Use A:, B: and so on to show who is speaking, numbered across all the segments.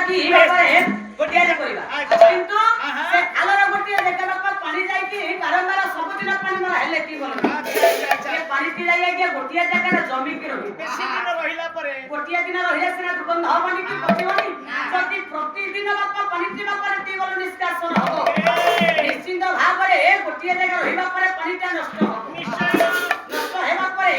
A: କି ବାପାରେ ଗୋଟିଏ ଯେ କରିବା କିନ୍ତୁ ସେ ଖାଲର ଗୋଟିଏ ଦେଖେ ବାପା ପାଣି ଯାଇକି ବାରମ୍ବାର ସବୁଦିନ ପାଣି ମରା ହେଲେ କି ବୋଲ ସେ ପାଣି ଟି ଯାଇ ଆଜ୍ଞା ଗୋଟିଏ ଜାଗାରେ ଜମିକି ରହି
B: ବେଶୀ ଦିନ ରହିଲା ପରେ
A: ଗୋଟିଏ ଦିନ ରହିଲେ ସିନା ଦୁର୍ଗନ୍ଧ ହବନି କି ପଚିବନି ଯଦି ପ୍ରତିଦିନ ବାପା ପାଣି ଟି ବାପାରେ ଟି ବୋଲ ନିଷ୍କାସନ ହବ ନିଶ୍ଚିନ୍ତ ଭାବରେ ଗୋଟିଏ ଜାଗା ରହିବା ପରେ ପାଣିଟା ନଷ୍ଟ ହବ ନଷ୍ଟ ହେବା ପରେ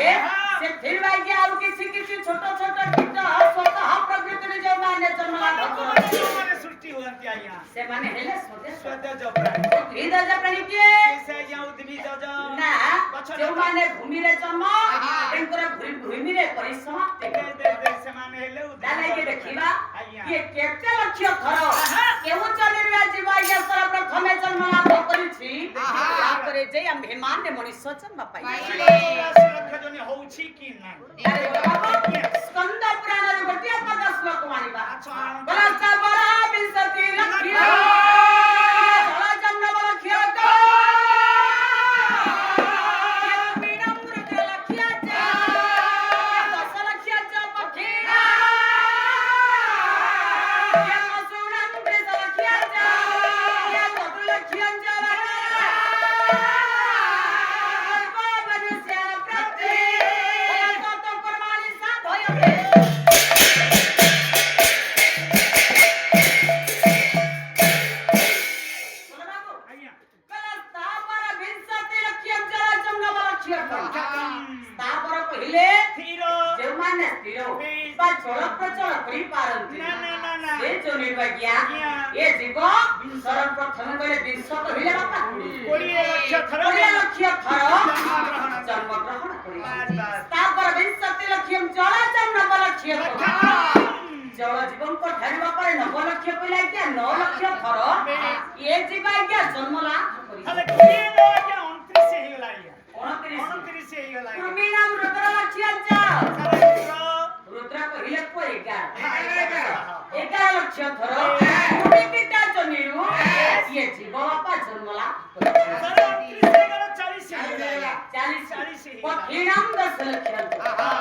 A: ସେ ଫିର ଆଜ୍ଞା ଆଉ କିଛି କିଛି ଛୋଟ ଛୋଟ କୀଟ ସ୍ୱତଃ ପ୍ରକୃତିରେ ଯେଉଁମାନେ ଜନ୍ମ ଲାଭ କରନ୍ତି
B: ସୃଷ୍ଟି ହୁଅନ୍ତି ଆଜ୍ଞା
A: ସେମାନେ ହେଲେ
B: ସ୍ୱଦେଶ ପ୍ରାଣୀ
A: ଉଦ୍ଭିଦଜ ପ୍ରାଣୀ କିଏ
B: ସେ ଆଜ୍ଞା ଉଦ୍ଭିଦଜ
A: ନା ଯେଉଁମାନେ ଭୂମିରେ ଜନ୍ମ ତାଙ୍କର ଭୂମିରେ ପରିସମାପ୍ତି
B: ସେମାନେ ହେଲେ
A: ତାହେଲେ ଦେଖିବା ଇଏ କେତେ ଲକ୍ଷ ଥର କେଉଁ ଚଳିବା ଯିବ ଆଜ୍ଞା ପ୍ରଥମେ ଜନ୍ମ ଲାଭ କରିଛି ତାପରେ ଯେ ଆମ୍ଭେମାନେ ମଣିଷ ଜନ୍ମ ପାଇଲେ
B: ହଉଛି କି ନାହିଁ
A: ସ୍କନ୍ଦ ପୁରାଣରେ ଗୋଟିଏ ପଦ ଶ୍ଲୋକ ଆଣିବା ବଳସ୍ତ ବଳ ବିଂଶତି ଲକ୍ଷ ଜଳ ଜନ୍ମ ଲକ୍ଷ जल जीवन को ढारिबा पारे 9 लाख पइला क्या 9 लाख थर ये जीवा क्या जन्म लाभ करी
B: हले किए न क्या 29 हे गला या 29 हे गला
A: कृमि नाम रुद्र लक्ष्य जा रुद्र कहिले को 11 लाख थर कृमि पिता जनिरु ये जीव बापा जन्म लाभ करी
B: 39 हे गला 40 हे
A: पठिनाम 10 लाख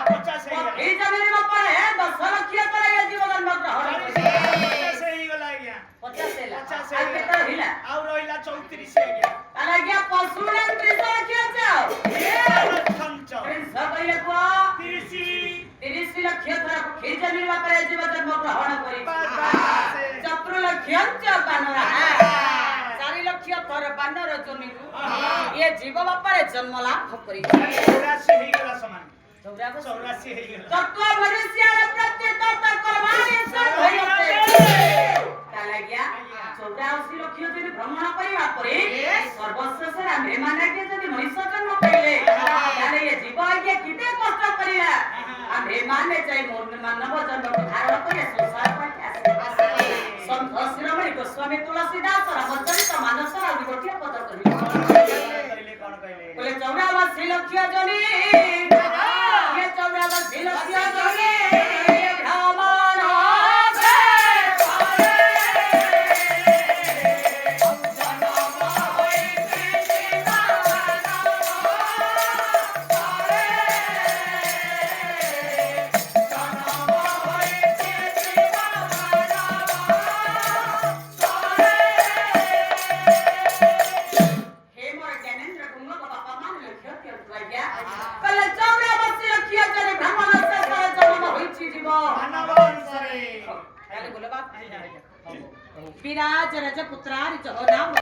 B: 50 हे
A: हे जमिनी बापा है 10 लाख पर ये जीव जन्म ग्रहण
B: 50 हे गला या
A: 50 ला 50 आ केता हिला
B: आउ रहिला 34 हे गया
A: ताला गया पशुना 30 लाख जाओ
B: ए खंच
A: 30 कइले को 30 लाख थरा को हे जमिनी बापा ये जीव जन्म ग्रहण करी 4 लाख बानर 4 लाख थर बानर जमिनी ये जीव बापा रे जन्म लाभ करी
B: 84 हे गला समान 84 हे गला
A: तत्व मनुष्य प्रत्येक तत्व करवाने सब भयते ताला गया 84 लाख जदि भ्रमण करिवा परे सर्वश्रेष्ठ आमे माने के जदि मनुष्य जन्म पाइले ताले ये जीव आगे किते कष्ट करिया आमे माने चाहि मानव जन्म को धारण करे संसार पर आसे संत शिरोमणि गोस्वामी तुलसीदास रामचरित मानस आ गोटिया पद कहि बोले 84 लाख जनी ये 84 लाख जनी विराज रज पुत्रारि जहो नाम